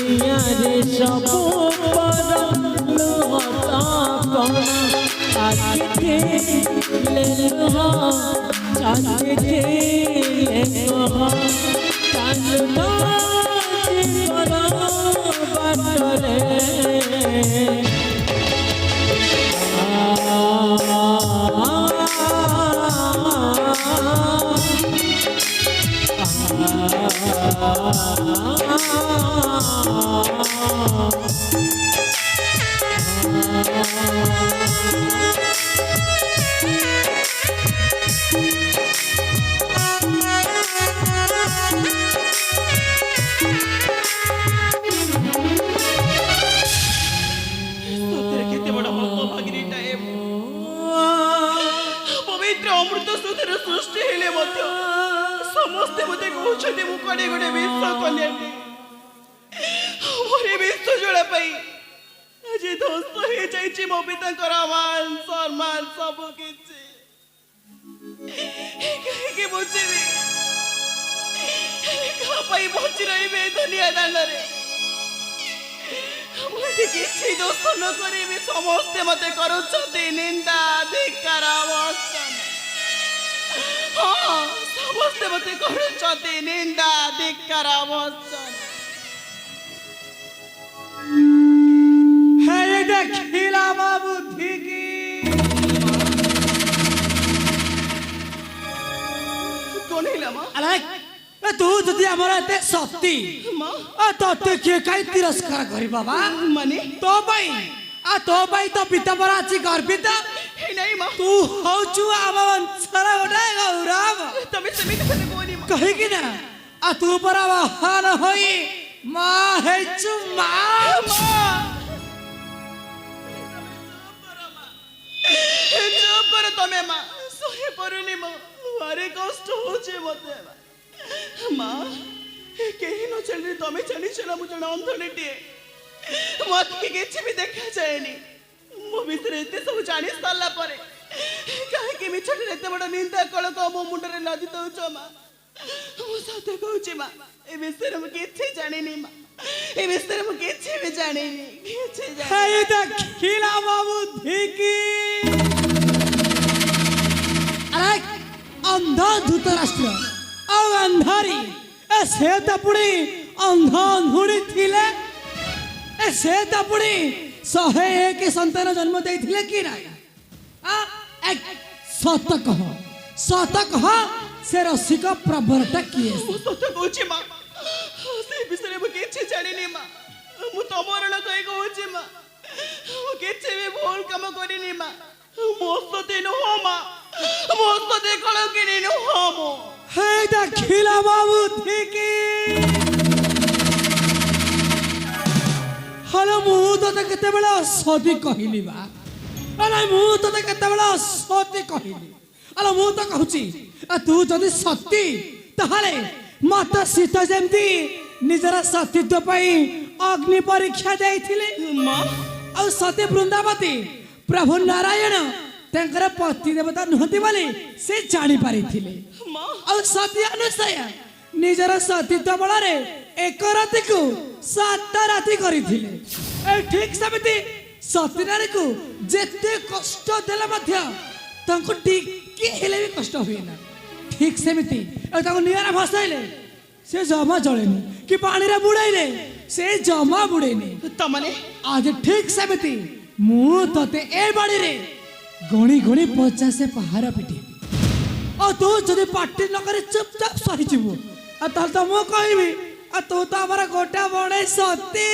दुनियारे सब पर लुहता पना आके ले लुहा चांद के ले लुहा चांद बाजी करो बाटरे अमृत सुधर सृष्टि हेले समस्ते मत कहते मु कड़े गोटे विश्व कन्या मोरे विश्व जोड़ा आज ध्वस्त हो जाइए मो पिता मान सम्मान सब किसी बुझेबी कहीं बची रही दुनिया दान किसी दोष न करी समस्ते मत करुँच निंदा धिक्कार हाँ समस्ते मत करुँच निंदा धिक्कार देखिला बाबू ठीक कौन है माँ अरे तू जदि हमर एते शक्ति माँ तते के काई तिरस्कार करी बाबा माने तो भाई तो पिता पर आछि गर्वित नहीं माँ तू होचु आम वंशर गोटे गौरव तमे समिति से कोनी माँ कहि कि ना आ तू पर आवाहन होई मां हेचु मां चुप करो तमे माँ सही परुनी माँ मारे कष्ट होचे मते माँ कहीं न चल रही तमे चली चला मुझे अंधनीटे मत के किसी भी देखा जाएनी मो भीतर एते सब जानी साला परे काहे कि मिछटे एते बड़ निंदा कलक मो मुंडरे लादी दउछ माँ मो साथे कहूची माँ ए विषय में किछि जानिनी माँ ए विषय में किछि भी जानिनी किछि जानिनी हे देखिला बाबू ठीकी अरे अंधा धृतराष्ट्र और अंधारी ए से तपुड़ी अंधा अंधुड़ी थिले ए से तपुड़ी 101 संतान जन्म देथिले कि नाही आ एक सत कह से रसिक प्रवरता किए मु सत कहूची माँ से विषय में किछि जानिनी माँ मु तमरण कहि कहूची माँ मु किछि भी भूल काम करिनी माँ मो सते न हो माँ मो सते कल किनी न हो मो हे देखिला बाबू ठीकी हलो मु तो केते बेला सती कहली बा अरे मु तो केते बेला सती कहली अरे मु तो कहूची तू जदि सती ताहले माता सीता जेमती निजरा सतीत्व पई अग्नि परीक्षा देइथिले माँ और सती वृंदावती प्रभु नारायण तेंकर पति देवता नहति बोली से जानी पारी थिले माँ और सती अनुसया निजर सतीत्व बल एक राति को 7 राति करिथिले ठीक समिति सती नारी को जेते कष्ट देला मध्य तांको टिके हेले भी कष्ट हुएना ठीक समिति तांको नियारा भसाइले से जमा जळेनी कि पानी रे बुड़ाइले से जमा बुड़ेनी तमने आज ठीक समिति मु तते ए बाड़ी रे गणी गणी 50 पहाड़ पिटी और तू जदि पार्टी नकर चुपचाप सही जीवो आ ताल तो मु कहबी आ तू तो हमरा गोटा बड़े सती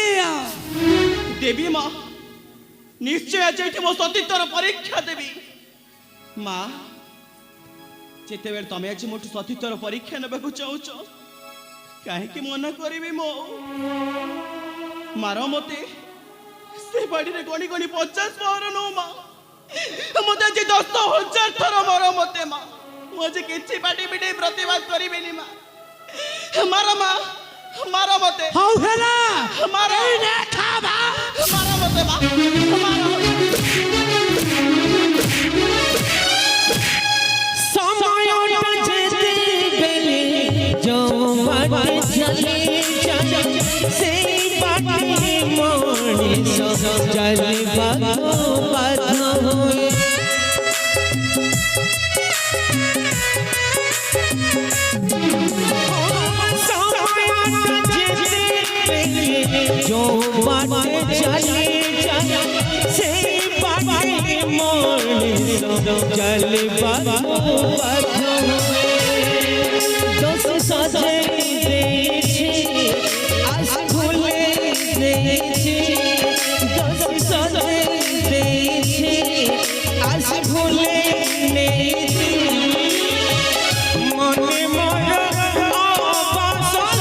देवी माँ निश्चय आज एठी मो सतीत्वर परीक्षा देवी माँ जेते बेर तमे आज मोट सतीत्वर परीक्षा नेबाकू चाहुछ काहे कि मना करबी मो मारो मते से बाड़ी रे गणी गणी 50 पहाड़ नो माँ मते आज 10,000 थर मारो मते माँ मुझे किछि बाटी बिटी प्रतिवाद करिबेनी माँ मारो मते हाउ हेला मारो ने खाबा मारो मते माँ मारो समय बजते बेले जो मत चले चले से बात जो बाटे चले चले से बाटे मोड़े चल दोस्त सजे देछे आज भूले देछे दोस्त सजे देछे आज भूले देछे মনে মনে অবসর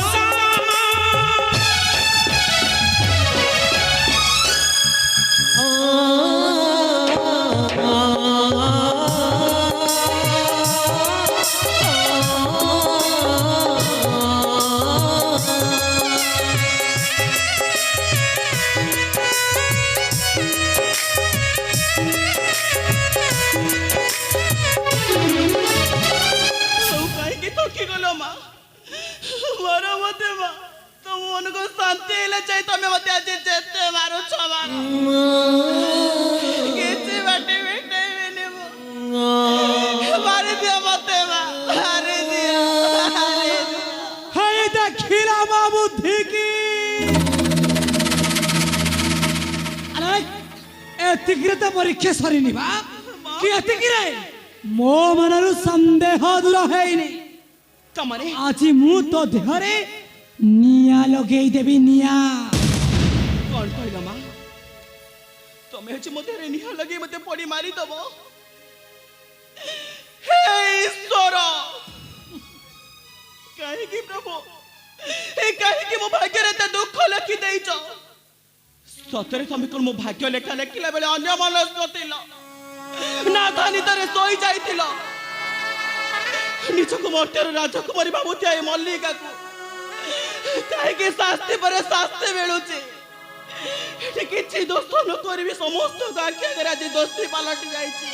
କାହିଁକି ଥକି ଗଲ ମା ମାର ମତେ ମା ତମ ମନକୁ ଶାନ୍ତି ହେଲେ ଚାହିଁ ତମେ ମତେ ଆଜି ଯେତେ ମାରୁଛ ମାର କିଛି ବାଟେ ଭେଟାଇବେନି ମାରିଦିଅ ମତେ ମା ମାରିଦିଅ ହାଇ ଦେଖିଲା ମା ବୁଦ୍ଧି କି ଆରେ ଏତିକିରେ ତ ପରୀକ୍ଷା ସରିନି ବା କି ଏତିକିରେ ମୋ ମନରୁ ସନ୍ଦେହ ଦୂର ହେଇନି ତମରେ ଆଜି ମୁଁ ତୋ ଦେହରେ ନିଆଁ ଲଗେଇ ଦେବି ନିଆଁ କଣ କହିଲ ମା ତମେ ଆଜି ମୋ ଦେହରେ ନିଆଁ ଲଗେଇ ମତେ ପୋଡ଼ି ମାରିଦବ ହେ ଈଶ୍ୱର କାହିଁକି ପ୍ରଭୁ କାହିଁକି ମୋ ଭାଗ୍ୟରେ ଏତେ ଦୁଃଖ ଲେଖି ଦେଇଛ ସତରେ ତମେ କଣ ମୋ ଭାଗ୍ୟ ଲେଖା ଲେଖିଲା ବେଳେ ଅନ୍ୟ ମନସ୍କ ଥିଲ ନା ଧାନିତରେ ଶୋଇ ଯାଇଥିଲ ନିଜକୁ ମୋଟର ରାଜକୁମାରୀ ଭାବୁଥିବା ଏ ମଲ୍ଲିକାକୁ କାହିଁକି ଶାସ୍ତି ପରେ ଶାସ୍ତି ମିଳୁଛି ଏଠି କିଛି ଦୋଷ ନ କରିବି ସମସ୍ତଙ୍କ ଆଖି ଆଗରେ ଆଜି ଦୋଷୀ ପାଲଟି ଯାଇଛି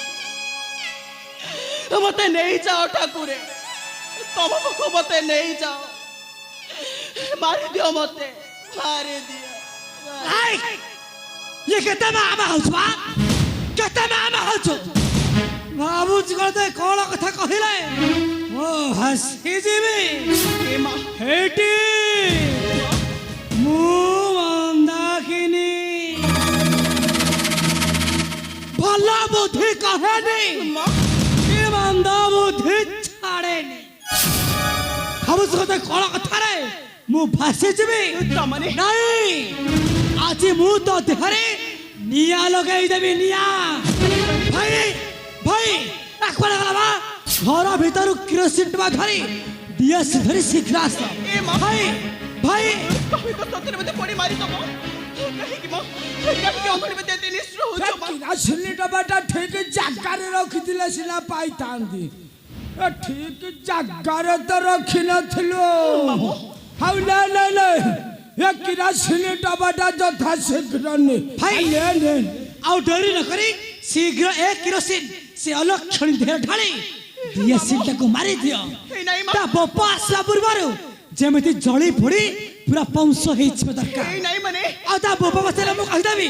ମତେ ନେଇଯାଅ ଠାକୁରେ ତମ ପାଖକୁ ମତେ ନେଇଯାଅ ମାରିଦିଅ ମତେ ମାରିଦିଅ ये केते मामा हौछ बा केते मामा हौछ बाबूजी कहते कोन कथा कहिले ओ हसी जीवी ए मा हेटी मु मंदाकिनी भला बुद्धि कहे नहीं मा ये मंदा बुद्धि छाड़े नहीं बाबूजी कहते कोन कथा रे मु भासी जीवी तमने नहीं आज मु तो देहरे निया लगाई देवी निया भाई भाई राखवा गला घर भीतर किरोसिन बा धरी दियस धरी शीघ्र आस ए मां भाई भाई कभी को सତରେ मते पड़ी मारी दबो काहे कि मां काहे कि अंगड़ी में देते निश्र हो जो मां किरासिनी डबाटा ठीक जागारे रखिथिले सिना पाइतांती ए ठीक जागारे तो रखि नथिलो हाउ ले ले ले ये किरासिनी डबाटा जथा शीघ्र ने भाई ले ले आउ डरी न करी शीघ्र एक किरोसिन से अलक्षणी धेर ढाली दियसिन को मारी दियो ए नहीं ता मां बप्पा आसला पूर्वरु जेमिति जळी फोड़ी पूरा पंस हेछ दरकार ए नहीं मने आ ता बप्पा बसले मु कहि देबी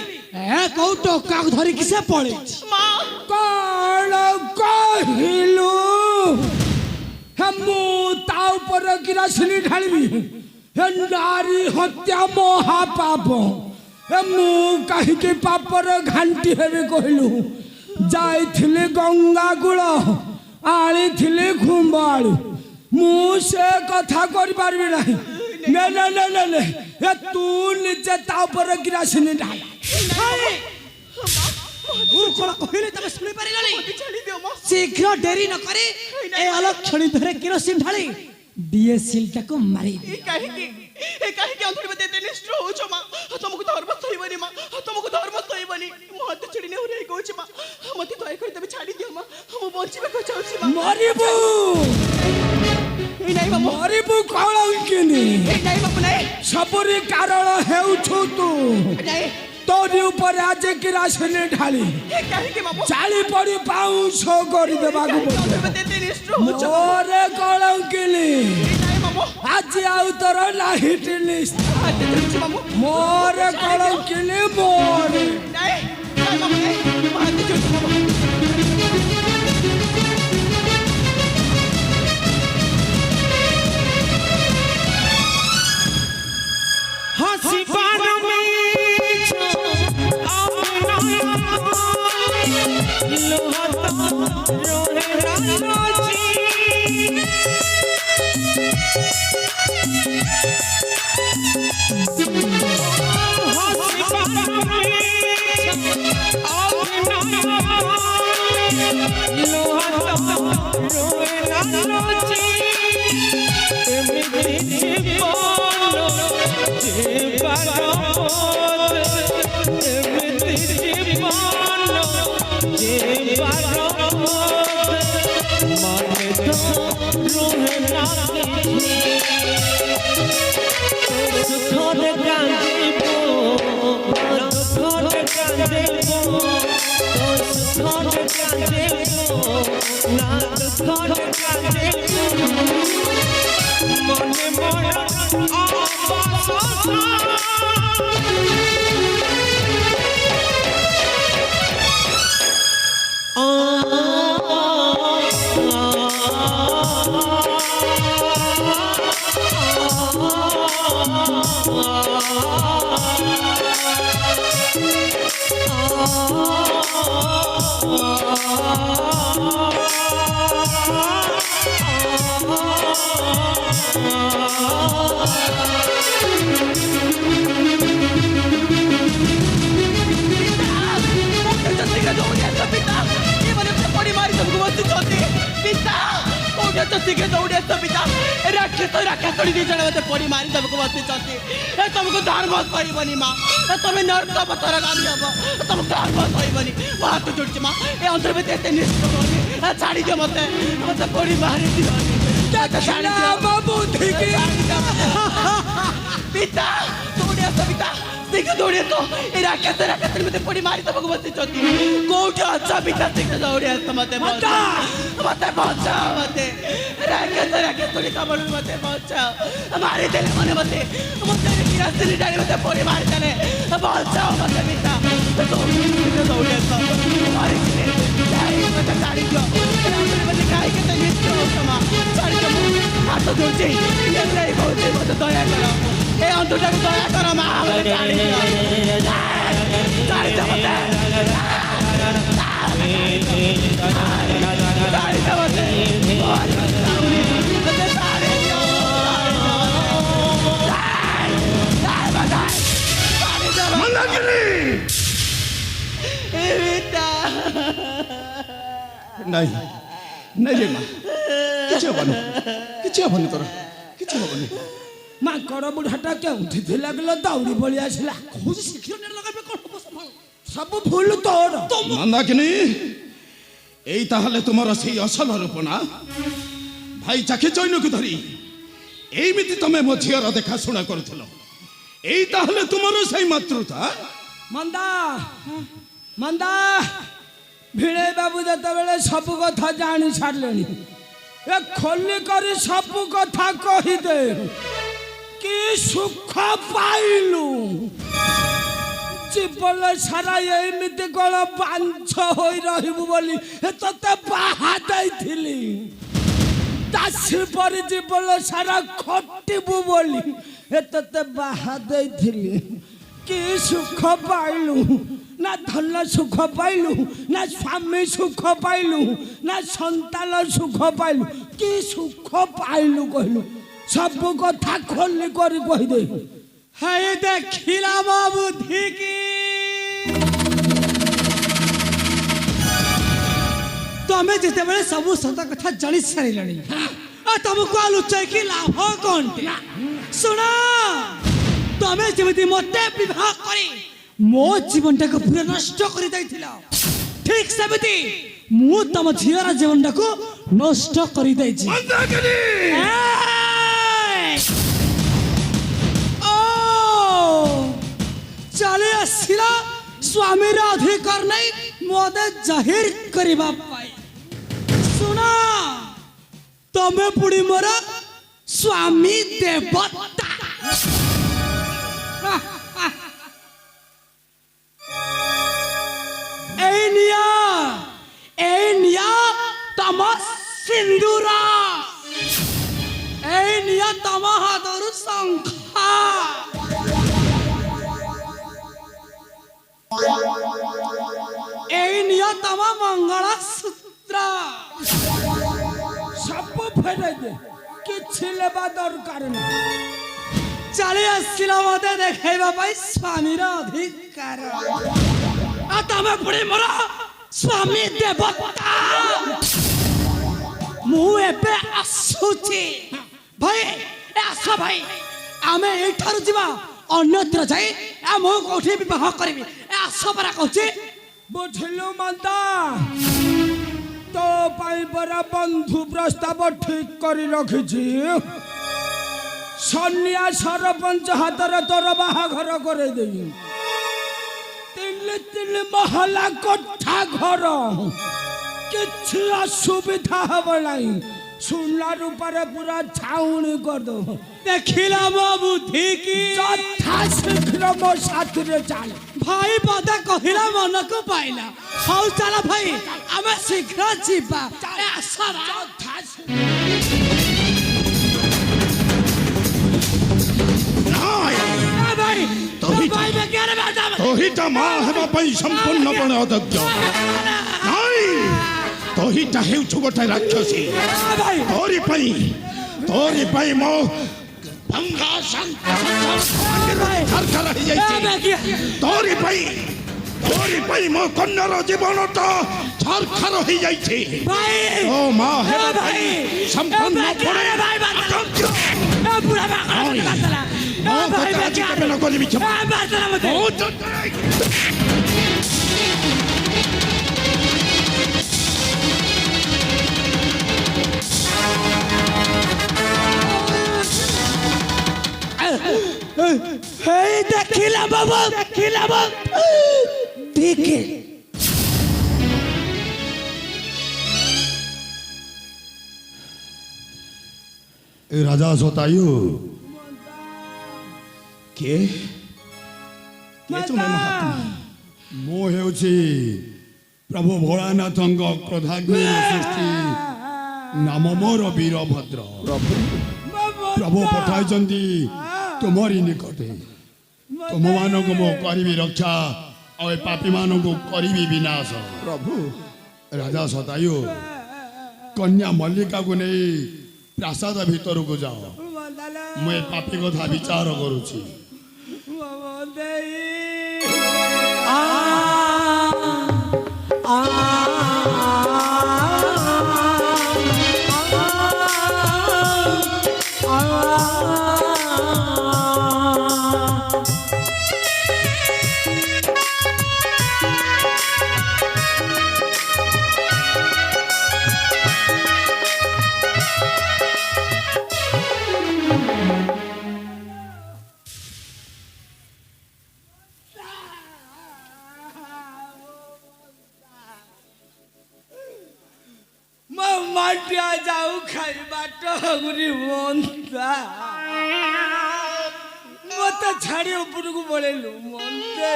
ए कौ टोका धरि कि से पळे मां कोण कहिलु हमु ता ऊपर किरासिनी ढालिबी हे नारी हत्या महापाप हे मु कहि के पापर घांटी हेबे कहिलु जाइथिले गंगा गुळ आली थिले खुंबाळू मु से कथा करि पारबी नाही ने ने ने ने ने हे तू निजे ता ऊपर किरासिनी ढाल भाई मुर कोला कहिले तमे सुनि पारिलनी छाड़ी दियो मां शीघ्र देरी न करे ए अलक्षणी धरे किरोसिन ढाली दियसिल को मारी दे ए काहे कि अंगड़ी में देते निश्र हो जो मां तुमको धर्म सहीबनी मां तुमको धर्म सहीबनी मत छड़ी ने उरे कहू छी मां मते दया कर तमे छाड़ी दियो मां हम बंचिबे को चाहू छी मां मरिबू ए नहीं मां मरिबू कळंकिनी ए नहीं मां नहीं सबरी कारण हेउछु तू नहीं तोरी ऊपर आज किरासिनी ढाली ए काहे कि मां चाली पड़ी पाउंस करि देबाकू अंगड़ी में देते निश्र हो जो मोरे कळंकिनी ए नहीं मां आज आउ तोर लाहिट लिस्ट मां मोरे कळंकिनी मोरे नहीं मां नहीं मां देखो मां हंसी पार तुमको धर्म सहबनी माँ तुम नर्क पतर गामी हम तुम धर्म सहबनी हाथ जोड़ी माँ ये अंतर में एत निष्ठ छाड़ी दियो मत मत पड़ी मारी पिता दौड़ी आस पिता शीघ्र दौड़ी तो ये राक्षस राक्षस मत पड़ी मारी तुमको बस कौट अच्छा पिता शीघ्र दौड़ी आस मत मत बचा मत राक्षस राक्षस थोड़ी कमल मत बचा मारी देले मने मत मत किरासिनी डाली मत पड़ी मारी देले बचाओ मत पिता दौड़ी आस मारी देले मत गाड़ी जो मत गाड़ी के तो निष्ठ हो समा छाड़ी दो हाथ जोड़ी ये नहीं बहुत मत दया करो ए अंतटा को दया करो मां गाड़ी गाड़ी दो मत गाड़ी दो नहीं नहीं रे माँ किसी हबनी तोर किसी हबनी माँ कड़ बुढ़ाटा क्या उठी लगल दौड़ी बड़ी आसला सब भूल तोर मंदाकिनी एई ताहले तुमर सेई असल रूप ना भाई चाखी चैन को धरी एमिति तमे मो झियर देखा शुणा करुथलो एई ताहले तुमर सेई मातृता मंदा मंदा भिड़े बाबू जत बेले सब कथा जानी छाड़ले ए खोली कर सब कथा कही दे कि सुख पाइलु जीवन सारा एमती कौन बांझ हो रही बोली ते बाहा देथिली दासी पर जीवन सारा खटिबु बोली ते बाहा देथिली कि सुख पाइलु ना धन सुख पाइलु ना स्वामी सुख पाइलु ना संतान सुख पाइलु कि सुख पाइलु कहलु सब कथा खोली कर कही दे है देखिला बुद्धि की तमें जिते बेले सब सत कथा जानी सारे तुमको लुचाई की लाभ कौन सुना तमें जमी मत विवाह करी मो जीवन टाक पूरा नष्ट कर ठीक सेमती मु तम झीर जीवन टाक नष्ट कर चले आसला स्वामी अधिकार नहीं मत जाहिर करने सुना तमें पुड़ी मोर स्वामी देवता तम सिंदूरा तम हाथर शंखा तम मंगलसूत्र सब फेरे दे किछि लेबा दरकार नहीं ଚାଲି ଆସିଲ ମତେ ଦେଖେଇବା ପାଇଁ ସ୍ୱାମୀର ଅଧିକାର ଆଉ ତମେ ପୁଣି ମୋର ସ୍ୱାମୀ ଦେବତା ମୁଁ ଏବେ ଆସୁଛି ଭାଇ ଆସ ଭାଇ ଆମେ ଏଇଠାରୁ ଯିବା ଅନ୍ୟତ୍ର ଯାଇ ମୁଁ କୋଉଠି ବିବାହ କରିବି ଆସ ପରା କହୁଛି ବୁଝିଲୁ ମନ୍ଦା ତୋ ପାଇଁ ପରା ବନ୍ଧୁ ପ୍ରସ୍ତାବ ଠିକ କରି ରଖିଛି ସନ୍ନ୍ୟା ସରପଞ୍ଚ ହାତରେ ତୋର ବାହାଘର କରେଇଦେବି ତିନି ମହଲା କୋଠା ଘର କିଛି ଅସୁବିଧା ହବ ନାହିଁ ସୁନା ରୂପାରେ ପୁରା ଛାଉଣି କରିଦେବ ଦେଖିଲା ମୋ ବୁଦ୍ଧି କି ଯଥା ଶୀଘ୍ର ମୋ ସାଥିରେ ଚାଲ ଭାଇ ପଦା କହିଲା ମନକୁ ପାଇଲା ହଉ ଚାଲ ଭାଇ ଆମେ ଶୀଘ୍ର ଯିବା ଆସ ଯଥା ଭାଇ ତୋହିଟା ମା ହେବା ପାଇଁ ସମ୍ପୂର୍ଣ୍ଣପଣେ ଅଦକ୍ଷ ନାଇଁ ତୋହିଟା ହେଉଛୁ ଗୋଟେ ରାକ୍ଷସୀ ତୋରି ପାଇଁ ମୋ ଭଙ୍ଗା ଛାରଖାର ହେଇଯାଇଛି ତୋରି ପାଇଁ ମୋ କନ୍ୟାର ଜୀବନଟା ଛାରଖାର ହେଇଯାଇଛି ଓ ମା ହେବା ପାଇଁ ସମ୍ପୂର୍ଣ୍ଣପଣେ କରିବି ଦେଖିଲା ବାବୁ ଦେଖେ ଏ ରାଜା ସତାୟୁ କିଏ ତୁମେ ମୁଁ ହେଉଛି ପ୍ରଭୁ ଭୋଳାନାଥଙ୍କ କ୍ରୋଧାଗ୍ନି ସୃଷ୍ଟି ନାମ ମୋର ବୀରଭଦ୍ର ପ୍ରଭୁ ପଠାଇଛନ୍ତି ତୁମରି ନିକଟେ ତୁମମାନଙ୍କୁ ମୁଁ କରିବି ରକ୍ଷା ଆଉ ଏ ପାପୀମାନଙ୍କୁ କରିବି ବିନାଶ ପ୍ରଭୁ ରାଜା ସତାୟୁ କନ୍ୟା ମଲ୍ଲିକାକୁ ନେଇ ପ୍ରାସାଦ ଭିତରକୁ ଯାଅ ମୁଁ ଏ ପାପୀ କଥା ବିଚାର କରୁଛି ମାଟିଆ ଯାଉ ଖାଇବା ଟଗୁରି ମନ୍ଦା ମତେ ଛାଡି ଉପରକୁ ପଳେଇଲୁ ମନ୍ଦେ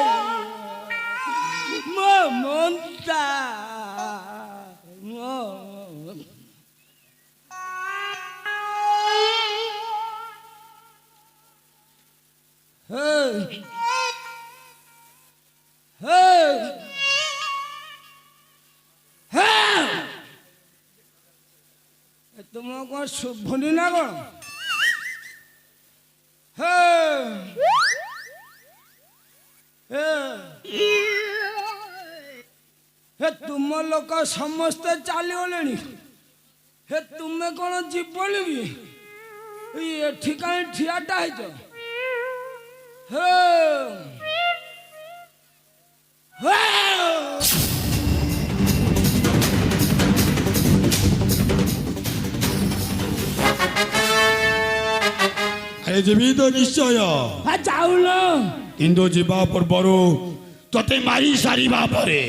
ମୋ ମନ୍ଦା ତୁମ କଣ ଶୁଭୁନି ନା କଣ हे तुम लोक समस्ते चलीगले हे तुम्हें कौन जीवन कि एठी कहीं ठियाटा है अरे जीवी तो निश्चय जाऊन किंतु जीवा पूर्वर तोते मारी सारिबा परे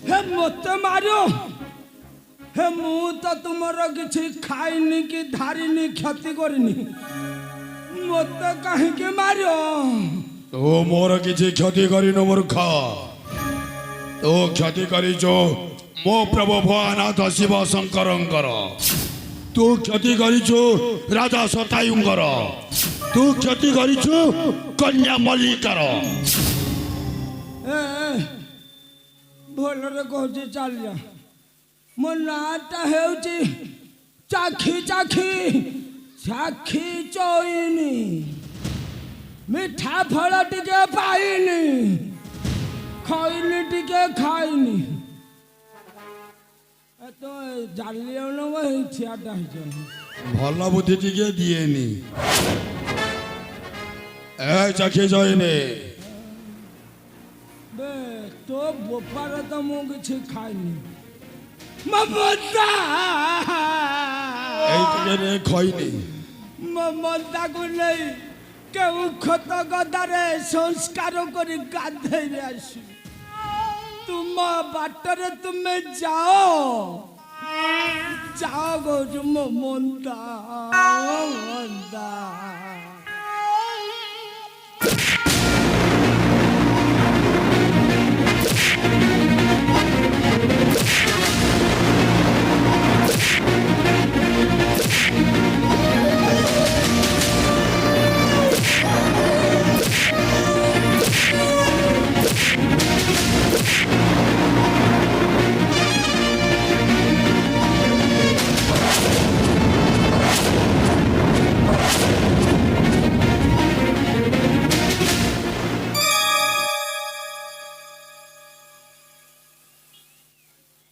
हे मत मारो हे मु तो तुमर किछि खाइनी कि धारिनी क्षति करनी मत कहीं के मारो तो मोर किछि क्षति करिन मूर्ख तो क्षति करिछो मो प्रभु भोलानाथ शिव शंकरंकर तू क्षति करिछु राजा सतायुंकर तू क्षति करिछु कन्या मल्लिकार भलरे कहूँ चल जा मो नाटा हेउची चाखी चाखी ସାକ୍ଷୀ ଚଇନି ମିଠା ଫଳ ଟିକେ ପାଇନି ଖଇନି ଟିକେ ଖାଇନି ତ ଜାଣିଲେ ଠିଆଟା ହେଇଛନ୍ତି ଭଲ ବୁଦ୍ଧି ଟିକେ ଦିଏନି ଏ ଚାଖି ଯାଇନି ବେ ତୋ ବୋପାର ତ ମୁଁ କିଛି ଖାଇନି ମମତା এই ଟିକେ ଖଇନି ମମତାକୁ ନେଇ କେଉଁ ଖତ ଗଦାରେ ସଂସ୍କାର କରି ଗାଧେଇରେ ଆସିବି ତୁମ ବାଟରେ ତୁମେ ଯାଅ ଯାଅ କହୁଛୁ ମମତା ମମତା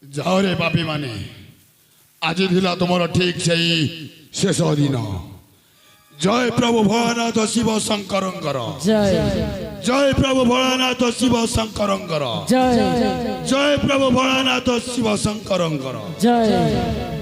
যাও রে পাপী মানে আজি ଥିଲା ତୁମର ଠିକ ସେଇ ଶେଷ ଦିନ ଜୟ ପ୍ରଭୁ ଭୋଳାନାଥ ଶିବ ଶଙ୍କରଙ୍କର ଜୟ ପ୍ରଭୁ ଭୋଳାନାଥ ଶିବ ଶଙ୍କରଙ୍କର ଜୟ ପ୍ରଭୁ ଭୋଳାନାଥ ଶିବ ଶଙ୍କରଙ୍କର ଜୟ